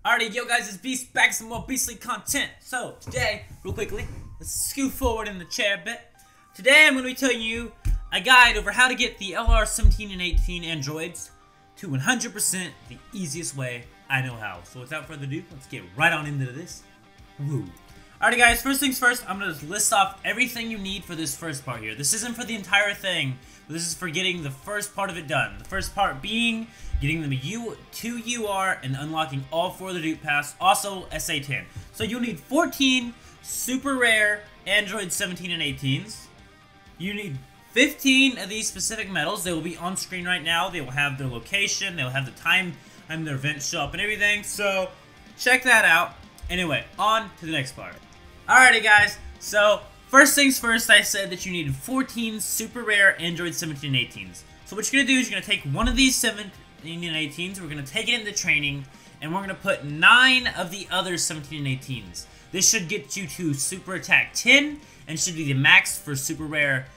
Alrighty, yo guys, it's Beast back with some more beastly content. So, today, real quickly, let's scoot forward in the chair a bit. Today I'm going to be telling you a guide over how to get the LR17 and 18 androids to 100% the easiest way I know how. So without further ado, let's get right on into this. Woo. Alrighty guys, first things first, I'm going to list off everything you need for this first part here. This isn't for the entire thing, but this is for getting the first part of it done. The first part being getting them to UR and unlocking all 4 of the Dupe Pass, also SA10. So you'll need 14 super rare Android 17 and 18s. You need 15 of these specific medals. They will be on screen right now. They will have their location, they will have the time their events show up and everything. So check that out. Anyway, on to the next part. Alrighty guys, so first things first, I said that you needed 14 super rare Android 17 and 18s. So what you're going to do is you're going to take one of these 17 and 18s, we're going to take it into training, and we're going to put 9 of the other 17 and 18s. This should get you to Super Attack 10, and should be the max for Super Rare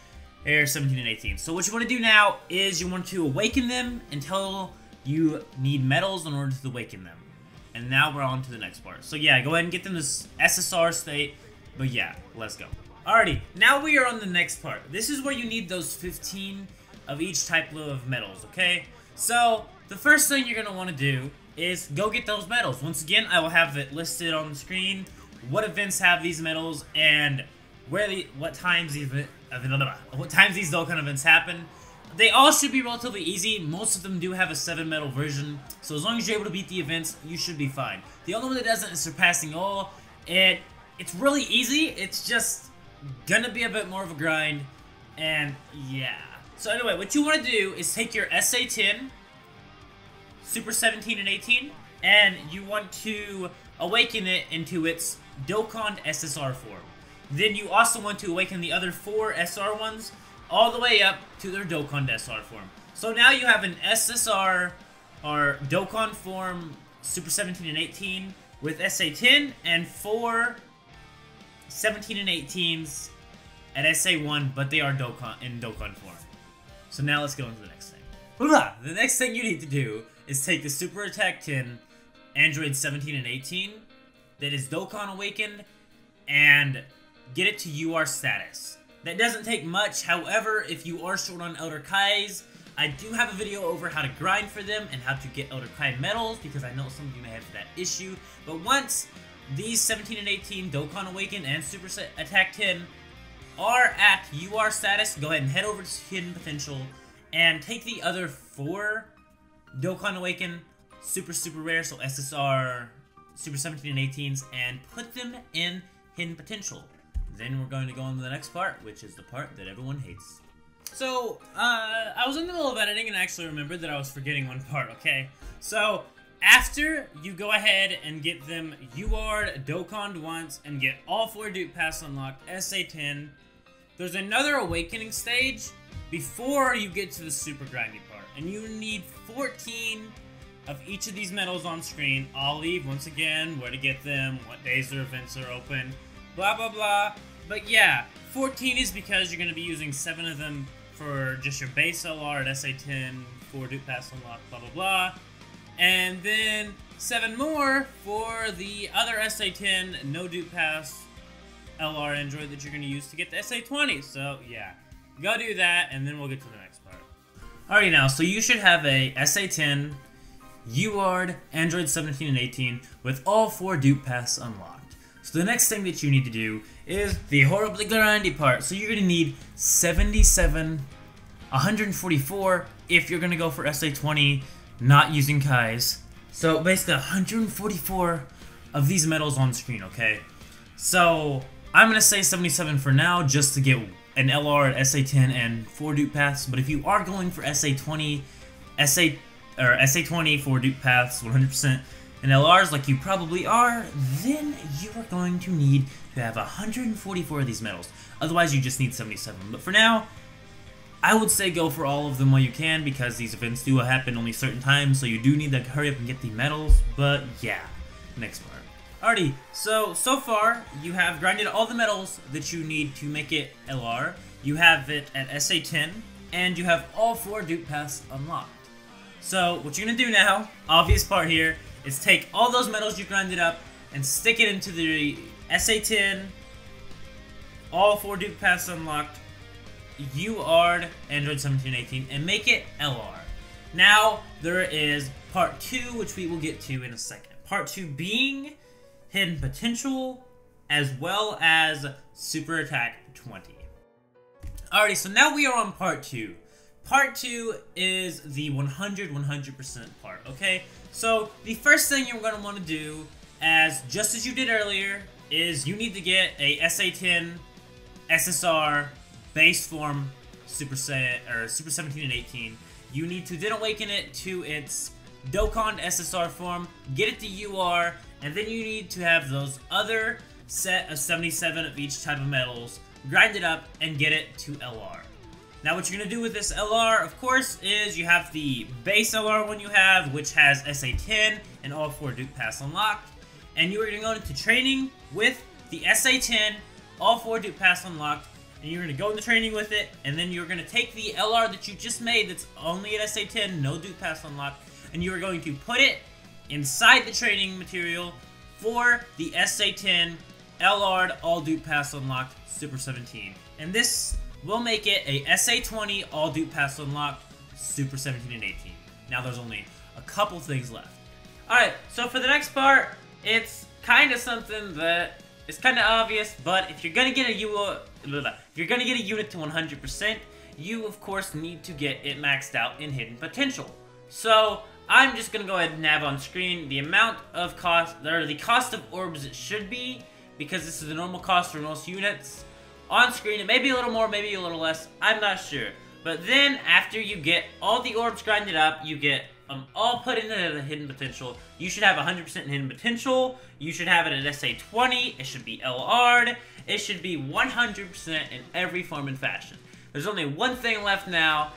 Air 17 and 18. So what you want to do now is you want to awaken them until you need medals in order to awaken them. And now we're on to the next part. So yeah, go ahead and get them this SSR state, but yeah, let's go. Alrighty, now we are on the next part. This is where you need those 15 of each type of medals, okay? So, the first thing you're going to want to do is go get those medals. Once again, I will have it listed on the screen, what events have these medals, and what times these Dokkan events happen. They all should be relatively easy. Most of them do have a 7-medal version, so as long as you're able to beat the events, you should be fine. The only one that doesn't is Surpassing All, and it's really easy. It's just gonna be a bit more of a grind, and yeah. So anyway, what you want to do is take your SA10, Super 17 and 18, and you want to awaken it into its Dokkan SSR form. Then you also want to awaken the other 4 SR ones all the way up to their Dokkan SR form. So now you have an SSR or Dokkan form Super 17 and 18 with SA10 and 4 17 and 18s at SA1, but they are in Dokkan form. So now let's go into the next thing. The next thing you need to do is take the Super Attack 10 Android 17 and 18 that is Dokkan awakened and get it to UR status. That doesn't take much. However, if you are short on Elder Kais, I do have a video over how to grind for them and how to get Elder Kai medals, because I know some of you may have that issue. But once these 17 and 18 Dokkan awakened and Super Attack 10 are at UR status, go ahead and head over to Hidden Potential and take the other 4 Dokkan Awaken Super Rare, so SSR, Super 17 and 18s, and put them in Hidden Potential. Then we're going to go on to the next part, which is the part that everyone hates. So, I was in the middle of editing and I actually remembered that I was forgetting one part, okay? So, after you go ahead and get them UR'd, Dokkanned once, and get all 4 Dupe Pass unlocked, SA10, there's another awakening stage before you get to the super grindy part. And you need 14 of each of these medals on screen. I'll leave, once again, where to get them, what days their events are open, blah blah blah. But yeah, 14 is because you're going to be using 7 of them for just your base LR at SA10, 4 Dupe Pass unlocked, blah blah blah. And then 7 more for the other SA10 no Dupe Pass LR Android that you're going to use to get the SA20. So yeah, go do that and then we'll get to the next part. Alrighty now, so you should have a SA10 UR'd Android 17 and 18 with all 4 Dupe Pass unlocked. So the next thing that you need to do is the horribly grindy part. So you're going to need 77, 144 if you're going to go for SA20 not using Kais. So basically 144 of these medals on screen, okay? So I'm going to say 77 for now just to get an LR at SA10 and 4 Dupe Pass. But if you are going for SA20 for Dupe Pass 100% and LRs like you probably are, then you are going to need to have 144 of these medals. Otherwise you just need 77. But for now, I would say go for all of them while you can, because these events do happen only certain times, so you do need to hurry up and get the medals. But yeah, next part. Alrighty, so far you have grinded all the medals that you need to make it LR. You have it at SA10, and you have all 4 Dupe Pass unlocked. So what you're going to do now, obvious part here, is take all those medals you grinded up and stick it into the SA10, all 4 Duke Pass unlocked, UARD, Android 1718, and make it LR. Now, there is part 2, which we will get to in a second. Part 2 being Hidden Potential, as well as Super Attack 20. Alrighty, so now we are on part 2. Part 2 is the 100% part, okay? So, the first thing you're going to want to do, just as you did earlier, is you need to get a SA10 SSR base form Super 17 and 18. You need to then awaken it to its Dokkan SSR form, get it to UR, and then you need to have those other set of 77 of each type of medals, grind it up, and get it to LR. Now what you're going to do with this LR, of course, is you have the base LR one you have, which has SA10 and all 4 Duke Pass unlocked, and you are going to go into training with the SA10, all 4 Duke Pass unlocked, and you're going to go into training with it, and then you're going to take the LR that you just made that's only at SA10, no Duke Pass unlocked, and you are going to put it inside the training material for the SA10 LR all Duke Pass unlocked Super 17. And this will make it a SA20 all Duke Pass unlocked Super 17 and 18. Now there's only a couple things left. Alright, so for the next part, it's kind of something that is kind of obvious, but if you're gonna get a unit to 100%, you of course need to get it maxed out in Hidden Potential. So I'm just gonna go ahead and have on screen the amount of cost, or the cost of orbs it should be, because this is the normal cost for most units. On screen, it may be a little more, maybe a little less, I'm not sure. But then, after you get all the orbs grinded up, you get all put into the Hidden Potential. You should have 100% in Hidden Potential. You should have it at SA20. It should be LR'd. It should be 100% in every form and fashion. There's only one thing left now,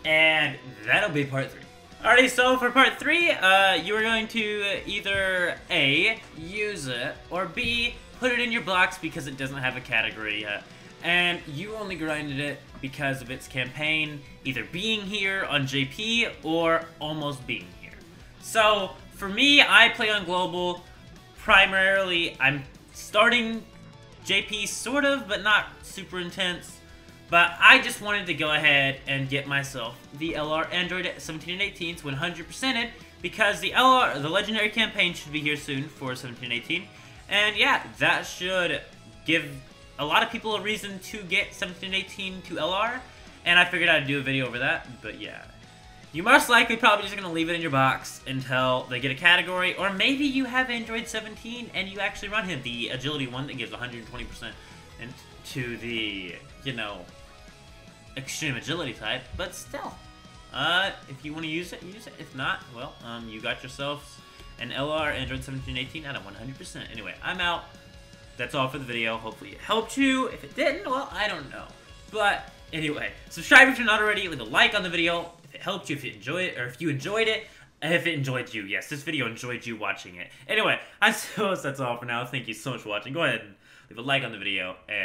and that'll be part 3. Alrighty, so for part 3, you are going to either A, use it, or B, put it in your blocks because it doesn't have a category yet. And you only grinded it because of its campaign either being here on JP or almost being here. So, for me, I play on Global. Primarily, I'm starting JP sort of, but not super intense. But I just wanted to go ahead and get myself the LR Android 17 and 18s 100%ed because the Legendary campaign should be here soon for 17 and 18. And yeah, that should give a lot of people a reason to get 17 and 18 to LR, and I figured I'd do a video over that, but yeah. You most likely probably just going to leave it in your box until they get a category, or maybe you have Android 17 and you actually run him, the agility one that gives 120% and to the, you know, extreme agility type, but still. If you want to use it, use it. If not, well, you got yourself an LR Android 1718 at a 100%. Anyway, I'm out. That's all for the video. Hopefully it helped you. If it didn't, well, I don't know. But anyway, subscribe if you're not already. Leave a like on the video if it helped you, if you enjoyed it, or if you enjoyed it. If it enjoyed you, yes, this video enjoyed you watching it. Anyway, I suppose that's all for now. Thank you so much for watching. Go ahead and leave a like on the video. And